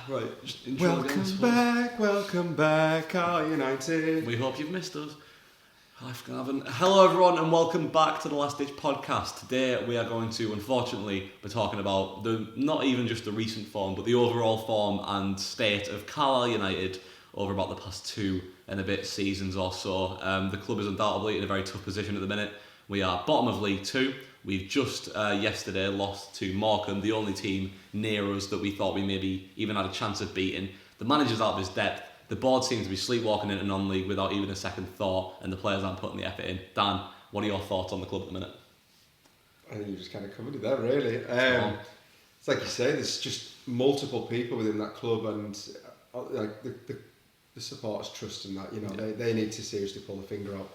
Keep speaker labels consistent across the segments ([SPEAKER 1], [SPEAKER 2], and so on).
[SPEAKER 1] Right, just
[SPEAKER 2] Welcome back, Carlisle United.
[SPEAKER 1] We hope you've missed us. Hello everyone and welcome back to the Last Ditch podcast. Today we are going to, unfortunately, be talking about not even just the recent form, but the overall form and state of Carlisle United over about the past 2 and a bit seasons or so. The club is undoubtedly in a very tough position at the minute. We are bottom of League 2. We've just yesterday lost to Morecambe, the only team near us that we thought we maybe even had a chance of beating. The manager's out of his depth. The board seems to be sleepwalking into non-league without even a second thought, and the players aren't putting the effort in. Dan, what are your thoughts on the club at the minute?
[SPEAKER 2] I think you just kind of covered it there, really. It's like you say, there's just multiple people within that club, and like the supporters trust in that. You know, they need to seriously pull the finger out.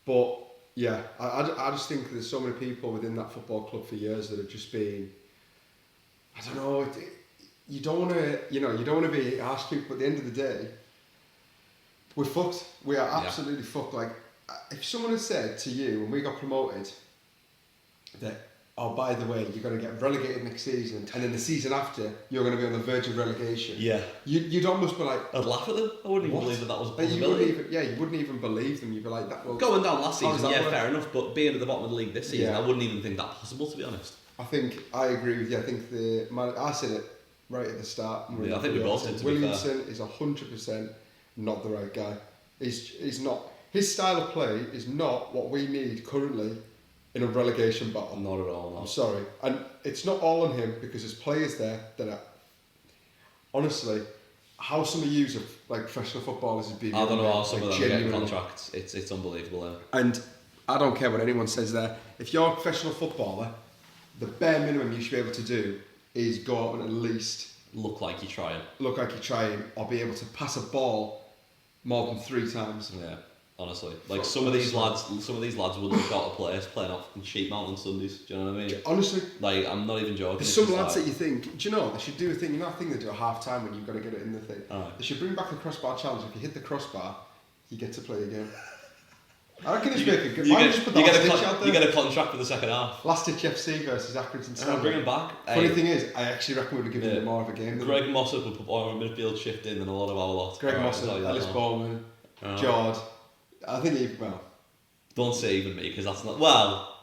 [SPEAKER 2] But yeah, I just think there's so many people within that football club for years that have just been, I don't know. You don't want to be harsh people, but at the end of the day, we're fucked. We are absolutely fucked. Like, if someone had said to you when we got promoted that, oh, by the way, you're going to get relegated next season, and then the season after, you're going to be on the verge of relegation.
[SPEAKER 1] Yeah.
[SPEAKER 2] You'd almost be like...
[SPEAKER 1] I'd laugh at them. I wouldn't even believe that was a possibility.
[SPEAKER 2] You wouldn't even believe them. You'd be like... that. Well,
[SPEAKER 1] going down last season, yeah,
[SPEAKER 2] work?
[SPEAKER 1] fair enough, but being at the bottom of the league this season, I wouldn't even think that possible, to be honest.
[SPEAKER 2] I agree with you. I think I said it right at the start.
[SPEAKER 1] I think we both did, to
[SPEAKER 2] Williamson is 100% not the right guy. He's not... His style of play is not what we need currently in a relegation battle.
[SPEAKER 1] Not at all, no.
[SPEAKER 2] I'm sorry. And it's not all on him, because there's players there that are... Honestly, how some of you like professional footballers is being...
[SPEAKER 1] I don't know how some of them are getting contracts. It's unbelievable.
[SPEAKER 2] And I don't care what anyone says there. If you're a professional footballer, the bare minimum you should be able to do is go out and at least...
[SPEAKER 1] Look like you're trying,
[SPEAKER 2] or be able to pass a ball more than 3 times.
[SPEAKER 1] Yeah. Honestly, like some of these lads would look out of place playing off Sheep Mount on Sundays. Do you know what I mean?
[SPEAKER 2] Honestly,
[SPEAKER 1] like I'm not even joking.
[SPEAKER 2] There's some lads that you think, do you know, they should do a thing. You know, that thing they do at half time when you've got to get it in the thing. They should bring back the crossbar challenge. If you hit the crossbar, you get to play a game. I reckon it's making good.
[SPEAKER 1] You get a contract for the second half.
[SPEAKER 2] Last Ditch FC versus Accrington Stanley.
[SPEAKER 1] Bring him back.
[SPEAKER 2] Funny thing is, I actually reckon we'd have given him more of a game.
[SPEAKER 1] Greg Mossop would put more of a midfield shift in than a lot of our lot.
[SPEAKER 2] Greg Mossop, Ellis Bowman, Jord. I think
[SPEAKER 1] don't say even me, because that's not... Well,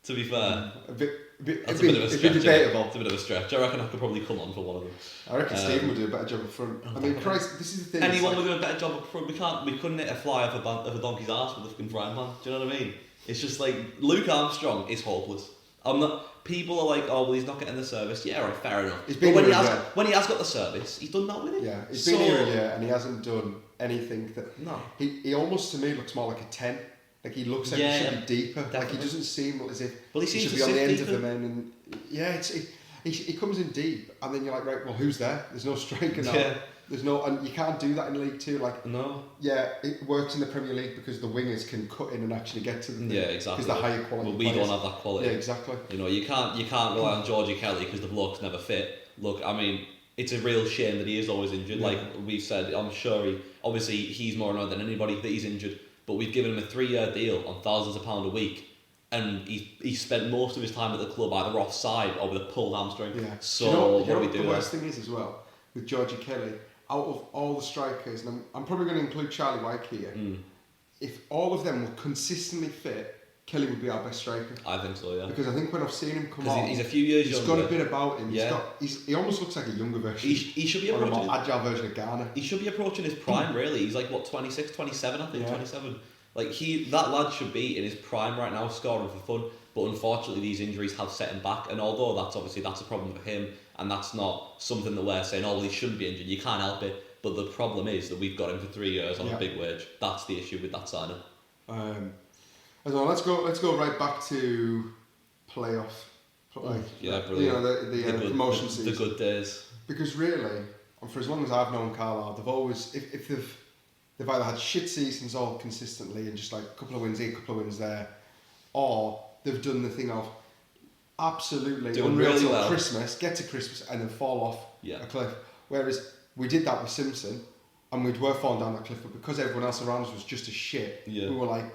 [SPEAKER 1] to be fair... That's a bit of a stretch.
[SPEAKER 2] Debatable.
[SPEAKER 1] It's a bit of a stretch. I reckon I could probably come on for one of them.
[SPEAKER 2] I reckon Stephen would do a better job up front. I mean, Christ, this is the thing.
[SPEAKER 1] Anyone would do a better job up front. We couldn't hit a fly off a donkey's arse with a fucking frying pan. Do you know what I mean? It's just like, Luke Armstrong is hopeless. People are like, oh, well, he's not getting the service. Yeah, right, fair enough. But when he has got the service, he's done that with it.
[SPEAKER 2] Yeah, he's been here a year and he hasn't done anything that... No. He almost, to me, looks more like a 10. Like, he looks like he should be deeper.
[SPEAKER 1] Definitely.
[SPEAKER 2] Like, he doesn't seem as if
[SPEAKER 1] he
[SPEAKER 2] should be on the end of the men. And he comes in deep, and then you're like, right, well, who's there? There's no striker now. Yeah. There's no... And you can't do that in League 2. Like,
[SPEAKER 1] no.
[SPEAKER 2] Yeah, it works in the Premier League because the wingers can cut in and actually get to the...
[SPEAKER 1] Yeah, exactly.
[SPEAKER 2] Because they're higher quality
[SPEAKER 1] But we don't have that quality.
[SPEAKER 2] Yeah, exactly.
[SPEAKER 1] You know, you can't rely on Georgie Kelly because the bloke's never fit. Look, I mean... It's a real shame that he is always injured. Yeah. Like we've said, I'm sure he's more annoyed than anybody that he's injured. But we've given him a 3-year deal on thousands of pounds a week, and he spent most of his time at the club either offside or with a pulled hamstring. Yeah. So what do we do?
[SPEAKER 2] The worst thing is as well with Georgie Kelly, out of all the strikers, and I'm probably going to include Charlie White here. If all of them were consistently fit, Kelly would be our best striker.
[SPEAKER 1] I think so, yeah.
[SPEAKER 2] Because I think when I've seen him come on,
[SPEAKER 1] he's a few years younger.
[SPEAKER 2] He's got a bit about him. Yeah. He almost looks like a younger version.
[SPEAKER 1] He should be approaching...
[SPEAKER 2] Or a more agile version of Garner.
[SPEAKER 1] He should be approaching his prime, really. He's like, 26, 27, I think, 27. Like, that lad should be in his prime right now, scoring for fun. But unfortunately, these injuries have set him back. And although that's a problem for him, and that's not something that we're saying, oh, well, he shouldn't be injured. You can't help it. But the problem is that we've got him for 3 years on a big wage. That's the issue with that signing.
[SPEAKER 2] So let's go right back to playoff. Like,
[SPEAKER 1] brilliant.
[SPEAKER 2] You know, the promotion season.
[SPEAKER 1] The good days.
[SPEAKER 2] Because really, for as long as I've known Carlisle, they've always, if they've either had shit seasons all consistently and just like a couple of wins here, a couple of wins there, or they've done the thing of absolutely
[SPEAKER 1] doing
[SPEAKER 2] unreal
[SPEAKER 1] really
[SPEAKER 2] till
[SPEAKER 1] well.
[SPEAKER 2] Christmas, get to Christmas and then fall off a cliff. Whereas we did that with Simpson and we were falling down that cliff, but because everyone else around us was just as shit, we were like,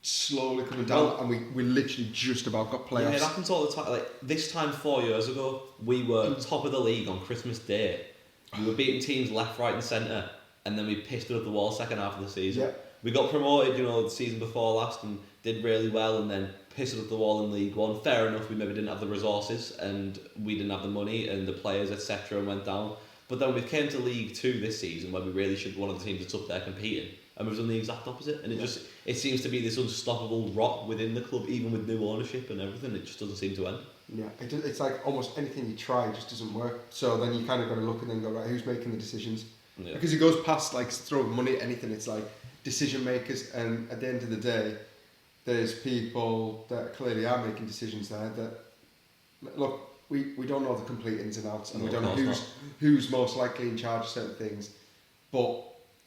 [SPEAKER 2] slowly coming down, and we literally just about got playoffs.
[SPEAKER 1] Yeah, it happens all the time. Like this time 4 years ago, we were top of the league on Christmas Day. We were beating teams left, right, and centre, and then we pissed it up the wall second half of the season.
[SPEAKER 2] Yeah.
[SPEAKER 1] We got promoted, the season before last, and did really well, and then pissed it up the wall in League One. Fair enough, we maybe didn't have the resources, and we didn't have the money, and the players, etc., and went down. But then we came to League Two this season, where we really should be one of the teams that's up there competing, and we've done the exact opposite. And it seems to be this unstoppable rot within the club, even with new ownership and everything. It just doesn't seem to end.
[SPEAKER 2] Yeah, it's like almost anything you try just doesn't work. So then you kind of got to look and then go, right, who's making the decisions? Yeah. Because it goes past like throwing money at anything. It's like decision makers, and at the end of the day, there's people that clearly are making decisions there that, look, we don't know the complete ins and outs, and we don't know who's most likely in charge of certain things, but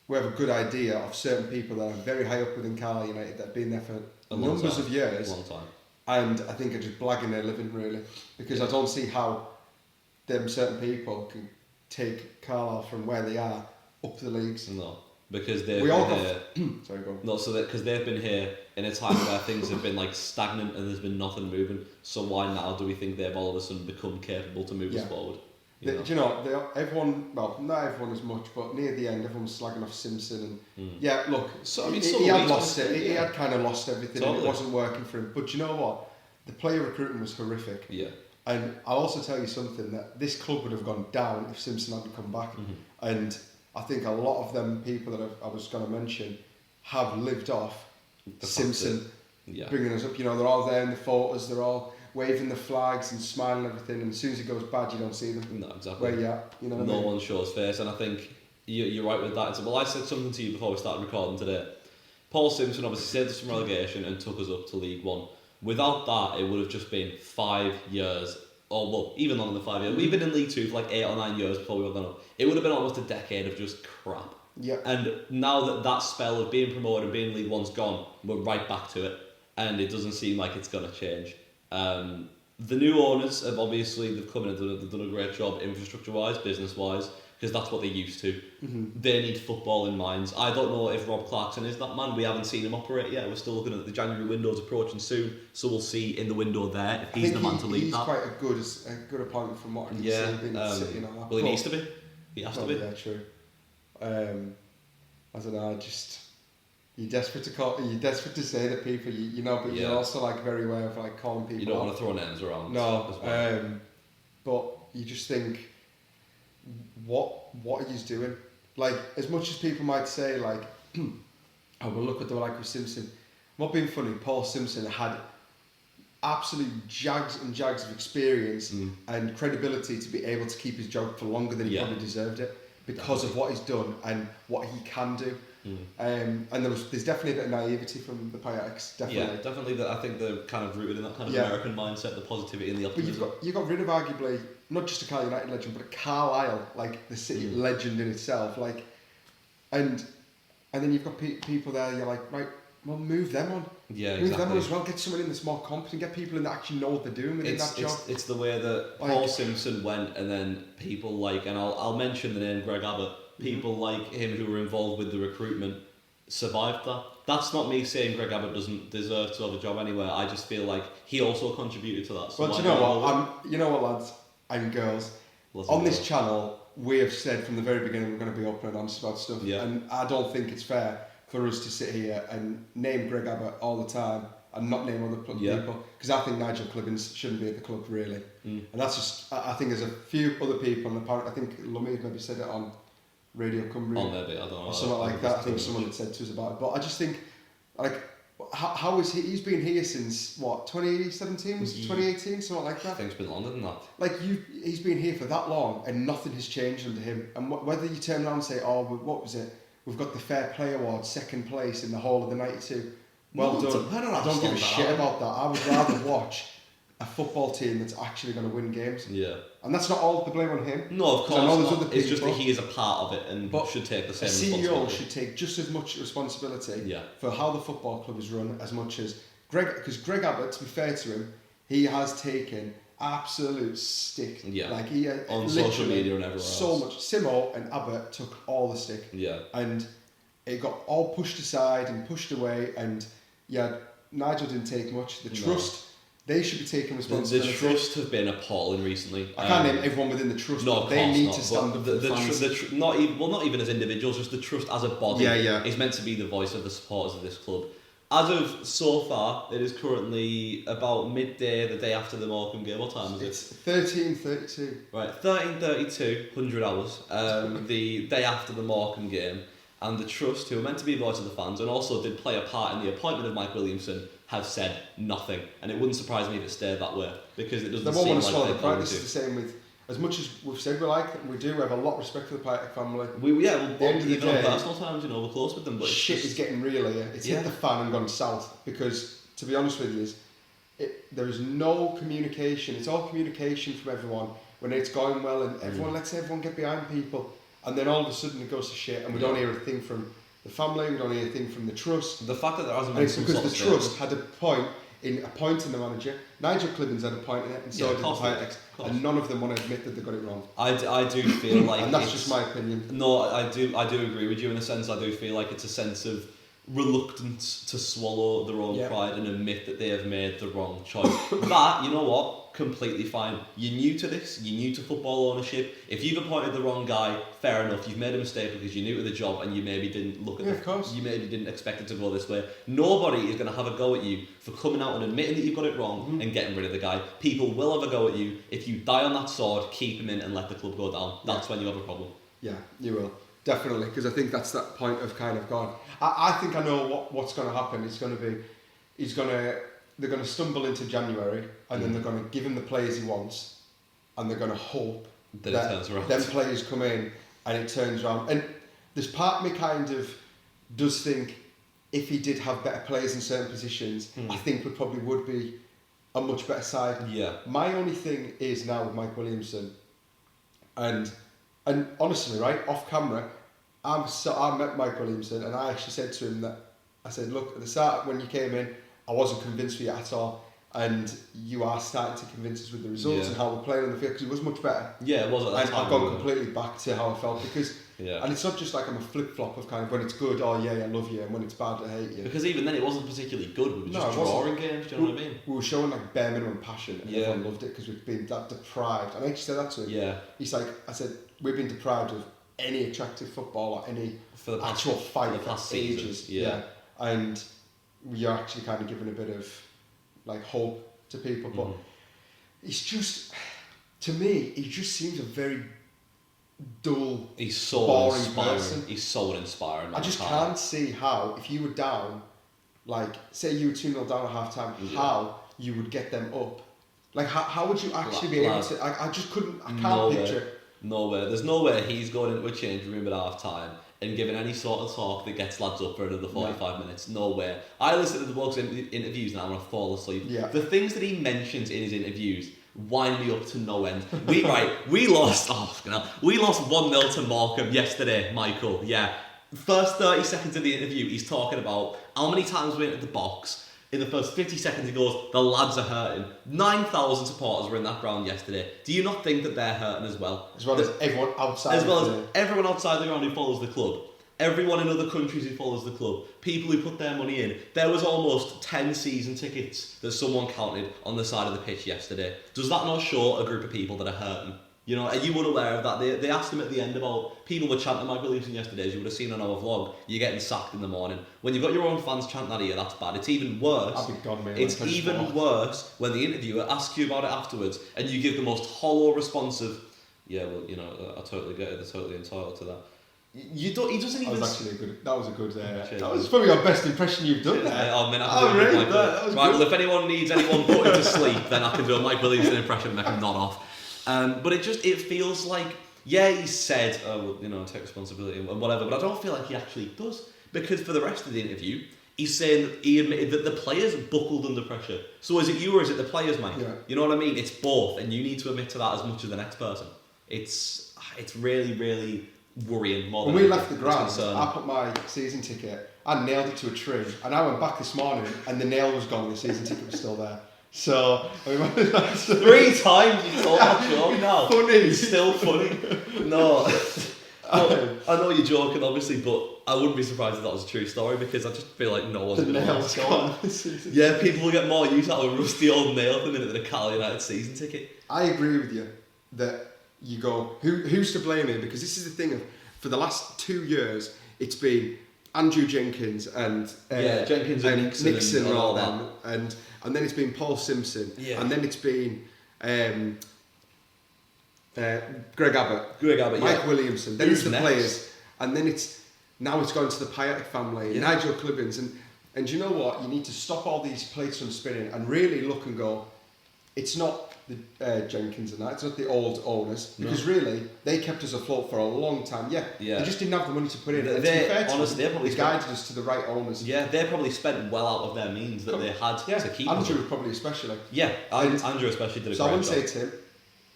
[SPEAKER 2] we have a good idea of certain people that are very high up within Carlisle United that have been there for numbers of years.
[SPEAKER 1] A long time.
[SPEAKER 2] And I think are just blagging their living, really, because I don't see how them certain people can take Carlisle from where they are up the leagues.
[SPEAKER 1] No, because they've been here.
[SPEAKER 2] Sorry, go on.
[SPEAKER 1] No, so that because they've been here in a time where things have been like stagnant and there's been nothing moving. So why now do we think they've all of a sudden become capable to move us forward?
[SPEAKER 2] Do you know, everyone, well, not everyone as much, but near the end, everyone was slagging off Simpson. And yeah, look, so, I mean, he had lost it. He had kind of lost everything, and it wasn't working for him. But do you know what? The player recruitment was horrific.
[SPEAKER 1] Yeah.
[SPEAKER 2] And I'll also tell you something, that this club would have gone down if Simpson hadn't come back. And I think a lot of them people that I was going to mention have lived off Simpson bringing us up. You know, they're all there in the photos, they're all waving the flags and smiling and everything, and as soon as it goes bad, you don't see them.
[SPEAKER 1] No, exactly.
[SPEAKER 2] Where you at, you know what
[SPEAKER 1] no
[SPEAKER 2] I mean?
[SPEAKER 1] one shows face, and I think you're right with that. Well, I said something to you before we started recording today. Paul Simpson obviously saved us from relegation and took us up to League One. Without that, it would have just been 5 years, or well, even longer than 5 years. We've been in League Two for like 8 or 9 years before we were gone up. It would have been almost a decade of just crap.
[SPEAKER 2] Yeah.
[SPEAKER 1] And now that spell of being promoted and being in League One's gone, we're right back to it, and it doesn't seem like it's going to change. The new owners have obviously, they've come in and they've done a great job infrastructure-wise, business-wise, because that's what they're used to. They need football in minds. I don't know if Rob Clarkson is that man. We haven't seen him operate yet. We're still looking at the January windows approaching soon, so we'll see in the window there if he's the man to lead that.
[SPEAKER 2] He's quite a good appointment from what I can see in the city and all that.
[SPEAKER 1] Well, he needs to be. He has to be.
[SPEAKER 2] Yeah, true. I don't know, you're desperate to say that people, but you're also like very aware of like calling people.
[SPEAKER 1] You don't want to throw names around.
[SPEAKER 2] No, but you just think, what are you doing? Like, as much as people might say like, oh well, look what they were like with Simpson. Not being funny, Paul Simpson had absolute jags and jags of experience and credibility to be able to keep his job for longer than he probably deserved it, because of what he's done and what he can do. And there's definitely a bit of naivety from the Pirates, definitely.
[SPEAKER 1] Yeah, definitely. I think they're kind of rooted in that kind of American mindset, the positivity and the optimism.
[SPEAKER 2] But you got rid of arguably not just a Carlisle United legend, but a Carlisle, like the city legend in itself, like, and then you've got people there. You're like, right, well, move them on.
[SPEAKER 1] Yeah,
[SPEAKER 2] move them on as well. Get someone in that's more competent. Get people in that actually know what they're doing within that job.
[SPEAKER 1] It's the way that Paul Simpson went, and then people like, and I'll mention the name Greg Abbott. People like him who were involved with the recruitment survived that. That's not me saying Greg Abbott doesn't deserve to have a job anywhere. I just feel like he also contributed to that. So
[SPEAKER 2] well, you know what, lads and girls, on this channel we have said from the very beginning we're going to be open and honest about stuff. Yeah. And I don't think it's fair for us to sit here and name Greg Abbott all the time and not name other people, because I think Nigel Clibbins shouldn't be at the club really. And that's just, I think there's a few other people, and apparently I think Lummy maybe said it on Radio Cumbria,
[SPEAKER 1] maybe, I don't know,
[SPEAKER 2] or something like that. I think someone had said to us about it. But I just think, like, how is he? He's been here since what, 2017, 2018, something like that.
[SPEAKER 1] I think it's been longer than that.
[SPEAKER 2] Like he's been here for that long, and nothing has changed under him. And whether you turn around and say, "Oh, what was it? We've got the Fair Play Award, second place in the whole of the '92." Well done. I don't give a shit about that. I would rather watch a football team that's actually going to win games. Yeah. And that's not all the blame on him.
[SPEAKER 1] No, of course not. It's just that he is a part of it and should take the same responsibility.
[SPEAKER 2] A CEO should take just as much responsibility for how the football club is run as much as Greg, because Greg Abbott, to be fair to him, he has taken absolute stick. Yeah. Like he
[SPEAKER 1] on social media and everywhere
[SPEAKER 2] so much. Simo and Abbott took all the stick. Yeah. And it got all pushed aside and pushed away, and yeah, Nigel didn't take much. The trust, they should be taking responsibility.
[SPEAKER 1] The trust have been appalling recently.
[SPEAKER 2] I can't name everyone within the trust,
[SPEAKER 1] no,
[SPEAKER 2] but they need to stand up for the fans.
[SPEAKER 1] Not even as individuals, just the trust as a body is meant to be the voice of the supporters of this club. As of so far, it is currently about midday, the day after the Morecambe game. What time is it?
[SPEAKER 2] It's 13:32.
[SPEAKER 1] Right, 13:32, 100 hours. The day after the Morecambe game, and the trust, who were meant to be the voice of the fans, and also did play a part in the appointment of Mike Williamson, have said nothing. And it wouldn't surprise me if it stayed that way, because it doesn't seem like they're going to.
[SPEAKER 2] This is the same with. As much as we've said we like them, we do have a lot of respect for the Piatek family.
[SPEAKER 1] Even on personal terms, we're close with them. But
[SPEAKER 2] shit is getting real here. It's hit the fan and gone south because, to be honest with you, there is no communication. It's all communication from everyone when it's going well, and everyone lets everyone get behind people, and then all of a sudden it goes to shit, and we don't hear a thing from the family. We don't hear a thing from the trust.
[SPEAKER 1] The fact that there hasn't
[SPEAKER 2] been
[SPEAKER 1] some
[SPEAKER 2] because
[SPEAKER 1] sort
[SPEAKER 2] the trust had a point in appointing the manager. Nigel Clibbins had a point in it, and so did the Piatek, and none of them want to admit that they got it wrong.
[SPEAKER 1] I do feel like,
[SPEAKER 2] and that's just my opinion.
[SPEAKER 1] No, I do agree with you in a sense. I do feel like it's a sense of reluctance to swallow their own pride and admit that they have made the wrong choice. That, you know what, completely fine. You're new to this, you're new to football ownership. If you've appointed the wrong guy, fair enough, you've made a mistake because you're new to the job and you maybe didn't look at you maybe didn't expect it to go this way. Nobody is going to have a go at you for coming out and admitting that you've got it wrong and getting rid of the guy. People will have a go at you. If you die on that sword, keep him in and let the club go down. That's when you have a problem.
[SPEAKER 2] Yeah, you will. Definitely, because I think that's that point of kind of gone. I think I know what's going to happen. It's going to be, they're going to stumble into January, and then they're going to give him the players he wants, and they're going to hope that
[SPEAKER 1] it turns around.
[SPEAKER 2] Them players come in and it turns around. And there's part of me kind of does think if he did have better players in certain positions, I think we probably would be a much better side.
[SPEAKER 1] Yeah.
[SPEAKER 2] My only thing is now with Mike Williamson, and honestly, right, off camera, I met Mike Williamson, and I actually said to him that, I said, look, at the start when you came in, I wasn't convinced with you at all, and you are starting to convince us with the results and how we're playing on the field, because it was much better.
[SPEAKER 1] Yeah, it was at that time.
[SPEAKER 2] And I've gone completely back to how I felt, because, and it's not just like I'm a flip-flop of kind of when it's good, oh yeah, I love you, and when it's bad, I hate you.
[SPEAKER 1] Because even then it wasn't particularly good, we were just drawing games, do you know what I mean?
[SPEAKER 2] We were showing like bare minimum passion, and everyone loved it because we've been that deprived. And I actually said that to him.
[SPEAKER 1] Yeah.
[SPEAKER 2] He's like, I said, we've been deprived of any attractive football or any actual fight for ages. Yeah. And we are actually kind of giving a bit of like hope to people, but it's just, to me, he just seems a very dull, boring person.
[SPEAKER 1] He's so inspiring.
[SPEAKER 2] I just can't see how, if you were down, like say you were 2-0 down at half time, how you would get them up. Like how would you actually be able to? I just couldn't. I can't picture it.
[SPEAKER 1] Nowhere. There's no way he's going into a change room at half time and giving any sort of talk that gets lads up for another 45 minutes. No way. I listen to the bloke's interviews and I want to fall asleep.
[SPEAKER 2] Yeah.
[SPEAKER 1] The things that he mentions in his interviews wind me up to no end. We lost 1-0 to Morecambe yesterday, Michael. Yeah. First 30 seconds of the interview, he's talking about how many times we entered the box. In the first 50 seconds, he goes, the lads are hurting. 9,000 supporters were in that ground yesterday. Do you not think that they're hurting as well?
[SPEAKER 2] As well as everyone outside.
[SPEAKER 1] As well as everyone outside the ground who follows the club. Everyone in other countries who follows the club. People who put their money in. There was almost 10 season tickets that someone counted on the side of the pitch yesterday. Does that not show a group of people that are hurting? You know, are you unaware of that? They asked him at the end about, people were chanting Mike Williamson yesterday, as you would have seen on our vlog, you're getting sacked in the morning. When you've got your own fans chanting that here, that's bad. It's even worse. It's even worse when the interviewer asks you about it afterwards and you give the most hollow response of, yeah, well, you know, I totally get it, they're totally entitled to that. He doesn't even...
[SPEAKER 2] That was probably your best impression you've done there.
[SPEAKER 1] Right, well, if anyone needs anyone put into sleep, then I can do a Mike Williamson impression and make him nod off. But it feels like, yeah, he said, take responsibility and whatever, but I don't feel like he actually does. Because for the rest of the interview, he's saying that he admitted that the players buckled under pressure. So is it you or is it the players, Mike?
[SPEAKER 2] Yeah.
[SPEAKER 1] You know what I mean? It's both, and you need to admit to that as much as the next person. It's really, really worrying. More
[SPEAKER 2] when we left the ground, I put my season ticket, I nailed it to a tree, and I went back this morning, and the nail was gone, and the season ticket was still there. So, I mean,
[SPEAKER 1] 3 times you told that joke now.
[SPEAKER 2] Funny.
[SPEAKER 1] It's still funny. No. I know you're joking, obviously, but I wouldn't be surprised if that was a true story because I just feel like no one's going to want to score. Yeah, people will get more use out of a rusty old nail at the minute than a Carlisle United season ticket.
[SPEAKER 2] I agree with you that you go, who's to blame here? Because this is the thing of, for the last 2 years, it's been Andrew Jenkins and
[SPEAKER 1] Jenkins and Nixon and all that.
[SPEAKER 2] And then it's been Paul Simpson.
[SPEAKER 1] Yeah.
[SPEAKER 2] And then it's been Greg Abbott, Mike Williamson. Then it's the players. And then now it's gone to the Piatek family, Nigel Clibbins. And you know what? You need to stop all these plates from spinning and really look and go, it's not the Jenkins and that, it's not the old owners, because really they kept us afloat for a long time. They just didn't have the money to put in. They guided us to the right owners.
[SPEAKER 1] Yeah, they probably spent well out of their means that they had to keep
[SPEAKER 2] Andrew
[SPEAKER 1] them.
[SPEAKER 2] Probably especially.
[SPEAKER 1] Andrew especially did a great job.
[SPEAKER 2] So I wouldn't say it's him.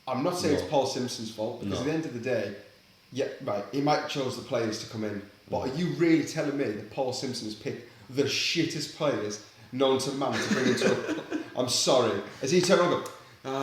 [SPEAKER 2] I'm not saying it's Paul Simpson's fault, because at the end of the day, he might have chose the players to come in, but are you really telling me that Paul Simpson has picked the shittest players known to man to bring into a... I'm sorry. As he turned around and go,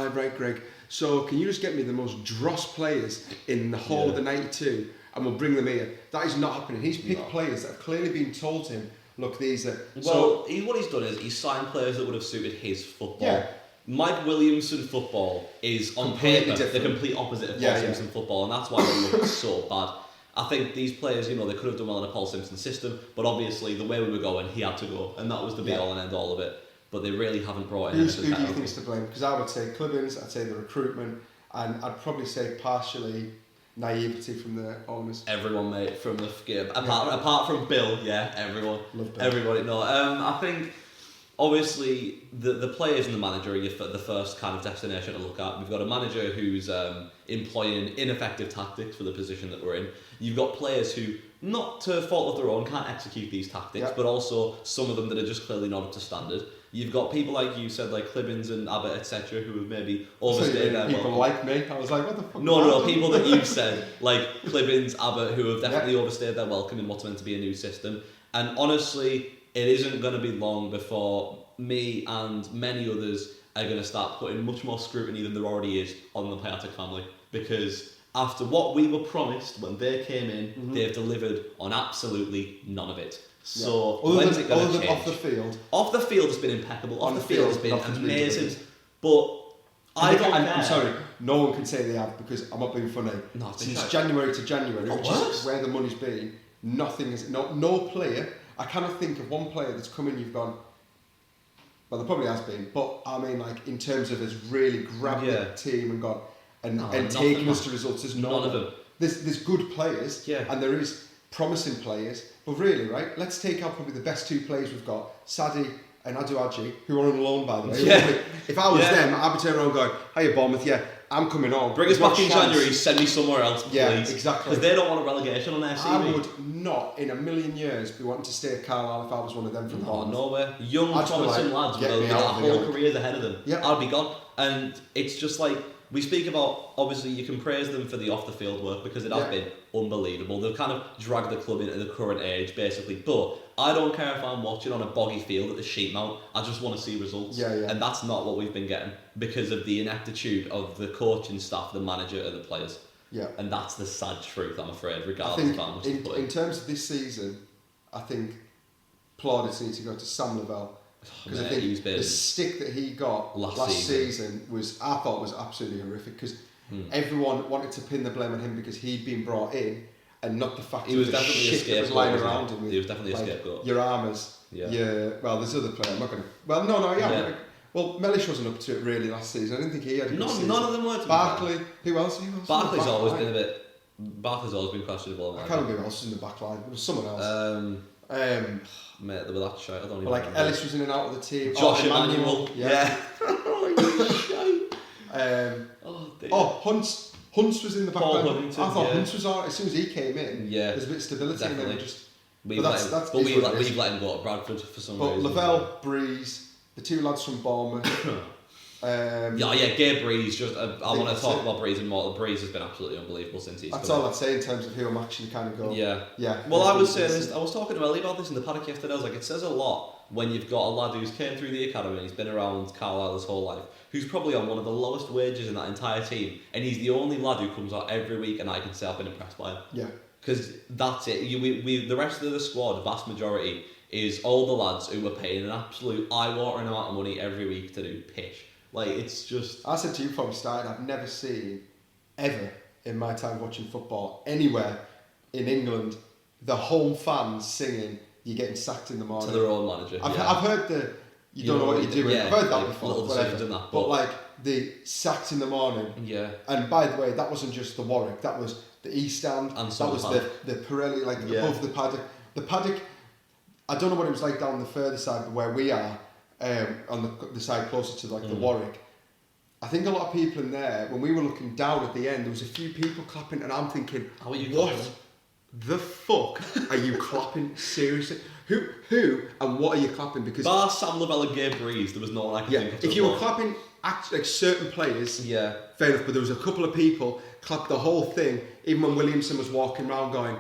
[SPEAKER 2] right, Greg, so can you just get me the most dross players in the whole of the 92 and we'll bring them here? That is not happening. He's picked players that have clearly been told to him, look, these are...
[SPEAKER 1] what he's done is he's signed players that would have suited his football. Yeah. Mike Williamson football is on paper the complete opposite of Paul Simpson football, and that's why they look so bad. I think these players, they could have done well in a Paul Simpson system, but obviously the way we were going, he had to go, and that was the be all and end all of it. But they really haven't brought in anything.
[SPEAKER 2] Who do you think's to blame? Because I would say Clibbins, I'd say the recruitment, and I'd probably say partially naivety from the owners.
[SPEAKER 1] Everyone, mate, from the game. Apart from Bill, everyone.
[SPEAKER 2] Love Bill.
[SPEAKER 1] Everybody, no. I think, obviously, the players and the manager are the first kind of destination to look at. We've got a manager who's employing ineffective tactics for the position that we're in. You've got players who, not to fault of their own, can't execute these tactics, but also some of them that are just clearly not up to standard. You've got people like you said, like Clibbins and Abbott, etc., who have maybe overstayed their
[SPEAKER 2] people like me. I was like, what the fuck?
[SPEAKER 1] No, people that you've said, like Clibbins, Abbott, who have definitely overstayed their welcome in what's meant to be a new system. And honestly, it isn't going to be long before me and many others are going to start putting much more scrutiny than there already is on the Piatek family, because after what we were promised when they came in, they've delivered on absolutely none of it. So when's it going to change?
[SPEAKER 2] Off the field?
[SPEAKER 1] Off the field has been impeccable. Off the field has been amazing. But I'm
[SPEAKER 2] sorry, no one can say they have, because I'm not being funny.
[SPEAKER 1] No,
[SPEAKER 2] since January to January, which is where the money's been, nothing is... No player... I cannot think of one player that's come in, you've gone... Well, there probably has been, but I mean, like, in terms of has really grabbed the team and gone... And taken us to results. There's none of them. There's good players, and there is promising players, but really, right, let's take out probably the best two players we've got, Sadi and Aduaji, who are on loan, by the way. If I was them, I'd be turning around going, hiya Bournemouth, I'm coming on.
[SPEAKER 1] Bring us back in January, send me somewhere else, please.
[SPEAKER 2] Yeah, exactly.
[SPEAKER 1] Because they don't want a relegation on their CV.
[SPEAKER 2] I would not, in a million years, be wanting to stay at Carlisle if I was one of them from Bournemouth.
[SPEAKER 1] No way. Young, promising lads with their whole careers ahead of them. I'd be gone. And it's just like, we speak about, obviously you can praise them for the off-the-field work because it has been unbelievable. They've kind of dragged the club into the current age, basically. But I don't care if I'm watching on a boggy field at the sheep mount. I just want to see results. And that's not what we've been getting because of the ineptitude of the coaching staff, the manager and the players. And that's the sad truth, I'm afraid, regardless of how much they play.
[SPEAKER 2] In terms of this season, I think plaudits need to go to Sam Lavelle. Because I think the stick that he got last season I thought was absolutely horrific, because everyone wanted to pin the blame on him because he'd been brought in, and not the fact
[SPEAKER 1] he was definitely
[SPEAKER 2] shit that was lying around him.
[SPEAKER 1] He was definitely a scapegoat.
[SPEAKER 2] Your Armours, well, there's other players. I'm not going to. Well, no. Well, Mellish wasn't up to it really last season. I didn't think he had a good season.
[SPEAKER 1] None of them were.
[SPEAKER 2] Barkley, who else?
[SPEAKER 1] Barkley's always been questionable.
[SPEAKER 2] I can't remember who else was in the back line. There was someone else.
[SPEAKER 1] Mate, they were that shite. I don't even
[SPEAKER 2] like
[SPEAKER 1] remember.
[SPEAKER 2] Ellis was in and out of the team.
[SPEAKER 1] Josh Emmanuel.
[SPEAKER 2] Hunts was in the back line. I thought Hunts was alright as soon as he came in. There's a bit of stability
[SPEAKER 1] definitely.
[SPEAKER 2] in there.
[SPEAKER 1] We've let him go to Bradford for some reason.
[SPEAKER 2] But Lavelle, Breeze, the two lads from Bournemouth.
[SPEAKER 1] Gabe Breeze. I want to talk about Breeze and more. Breeze has been absolutely unbelievable since he's.
[SPEAKER 2] That's all I'd say in terms of who I'm actually kind of going.
[SPEAKER 1] Well, I was saying this. I was talking to Ellie about this in the paddock yesterday. I was like, it says a lot when you've got a lad who's came through the academy and he's been around Carlisle his whole life, who's probably on one of the lowest wages in that entire team, and he's the only lad who comes out every week, and I can say I've been impressed by him.
[SPEAKER 2] Yeah.
[SPEAKER 1] Because that's it. We the rest of the squad, the vast majority, is all the lads who are paying an absolute eye-watering amount of money every week to do pitch. Like, it's just...
[SPEAKER 2] I said to you before we started, I've never seen, ever, in my time watching football, anywhere in England, the home fans singing, "You're getting sacked in the morning."
[SPEAKER 1] To their own manager.
[SPEAKER 2] I've heard the, you don't know what you're doing.
[SPEAKER 1] Yeah,
[SPEAKER 2] I've heard that
[SPEAKER 1] like
[SPEAKER 2] before,
[SPEAKER 1] little
[SPEAKER 2] whatever.
[SPEAKER 1] decisions in that,
[SPEAKER 2] but like, the sacked in the morning.
[SPEAKER 1] Yeah.
[SPEAKER 2] And by the way, that wasn't just the Warwick, that was the East Stand,
[SPEAKER 1] And
[SPEAKER 2] that was the Pirelli, like above the paddock. The paddock, I don't know what it was like down the further side, but where we are, on the side closer to like the Warwick, I think a lot of people in there, when we were looking down at the end, there was a few people clapping, and I'm thinking,
[SPEAKER 1] how are you
[SPEAKER 2] what
[SPEAKER 1] clapping?
[SPEAKER 2] the fuck are you clapping? Seriously? Who and what are you clapping? Because
[SPEAKER 1] bar Sam Lavelle and Gabe Breeze, there was no one I could think of.
[SPEAKER 2] if you were clapping like certain players, fair enough, but there was a couple of people clapped the whole thing, even when Williamson was walking around going,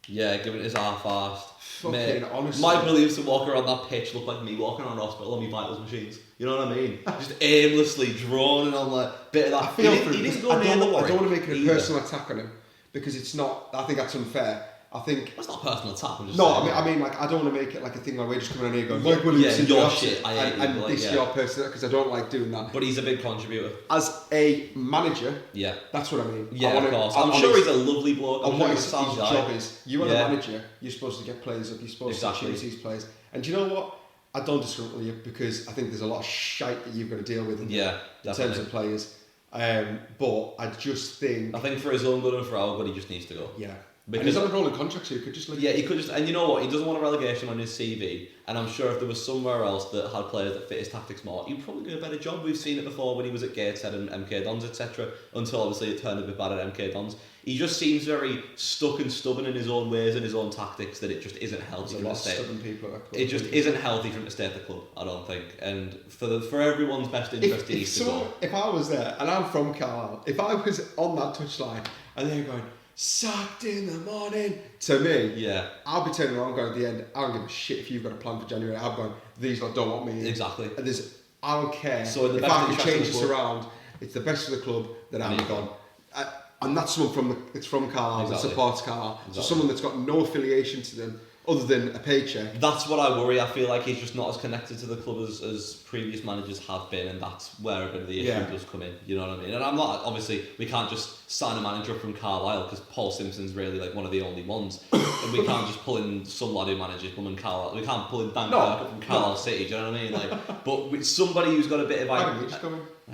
[SPEAKER 1] yeah, giving it his half-assed.
[SPEAKER 2] Fucking honestly.
[SPEAKER 1] Mike Williamson walking around that pitch looked like me walking around hospital on my vitals machines. You know what I mean? Just aimlessly droning on like bit of that.
[SPEAKER 2] I feel
[SPEAKER 1] he didn't go near the Warwick.
[SPEAKER 2] I don't want to make it a
[SPEAKER 1] either.
[SPEAKER 2] personal attack on him, because it's not. I think that's unfair. I think
[SPEAKER 1] that's not a personal attack. I'm just
[SPEAKER 2] no.
[SPEAKER 1] saying.
[SPEAKER 2] I mean, like, I don't want to make it like a thing where we're just coming on here going,
[SPEAKER 1] Yeah,
[SPEAKER 2] Mike Williamson,
[SPEAKER 1] your
[SPEAKER 2] you're
[SPEAKER 1] shit, I hate you,
[SPEAKER 2] and
[SPEAKER 1] like,
[SPEAKER 2] this your person, because I don't like doing that.
[SPEAKER 1] But he's a big contributor.
[SPEAKER 2] As a manager,
[SPEAKER 1] yeah,
[SPEAKER 2] that's what I mean.
[SPEAKER 1] Yeah, of course. I'm sure he's a lovely bloke.
[SPEAKER 2] And what his
[SPEAKER 1] sound guy.
[SPEAKER 2] job is, you are the manager. You're supposed to get players up. You're supposed to choose these players. And do you know what? I don't disagree with you, because I think there's a lot of shite that you've got to deal with in terms of players. But I just think...
[SPEAKER 1] I think for his own good and for our good, he just needs to go.
[SPEAKER 2] Yeah.
[SPEAKER 1] Because
[SPEAKER 2] and he's on a rolling contract, so he could just...
[SPEAKER 1] Yeah, he could just... And you know what? He doesn't want a relegation on his CV. And I'm sure if there was somewhere else that had players that fit his tactics more, he'd probably do a better job. We've seen it before when he was at Gateshead and MK Dons, etc. Until obviously it turned a bit bad at MK Dons. He just seems very stuck and stubborn in his own ways and his own tactics, that it just isn't healthy for him to stay. It just isn't healthy for him to stay at the club, I don't think. And for everyone's best interest, he needs to go.
[SPEAKER 2] If I was there, and I'm from Carlisle, if I was on that touchline and they're going, "Sacked in the morning," to me, I'll be turning around going at the end, I don't give a shit if you've got a plan for January. I'm going, these lot don't want me in.
[SPEAKER 1] Exactly.
[SPEAKER 2] And I don't care.
[SPEAKER 1] So if
[SPEAKER 2] I can change this around, it's the best for the club that I'm gone. And that's someone from Carlisle that supports Carlisle. So someone that's got no affiliation to them other than a paycheck.
[SPEAKER 1] That's what I worry. I feel like he's just not as connected to the club as previous managers have been, and that's where a bit of the issue does come in. You know what I mean? And I'm not, obviously, we can't just sign a manager from Carlisle, because Paul Simpson's really like one of the only ones. And we can't just pull in some lad who manages from Carlisle. We can't pull in Dan Kirk from Carlisle City. Do you know what I mean? Like, but with somebody who's got a bit of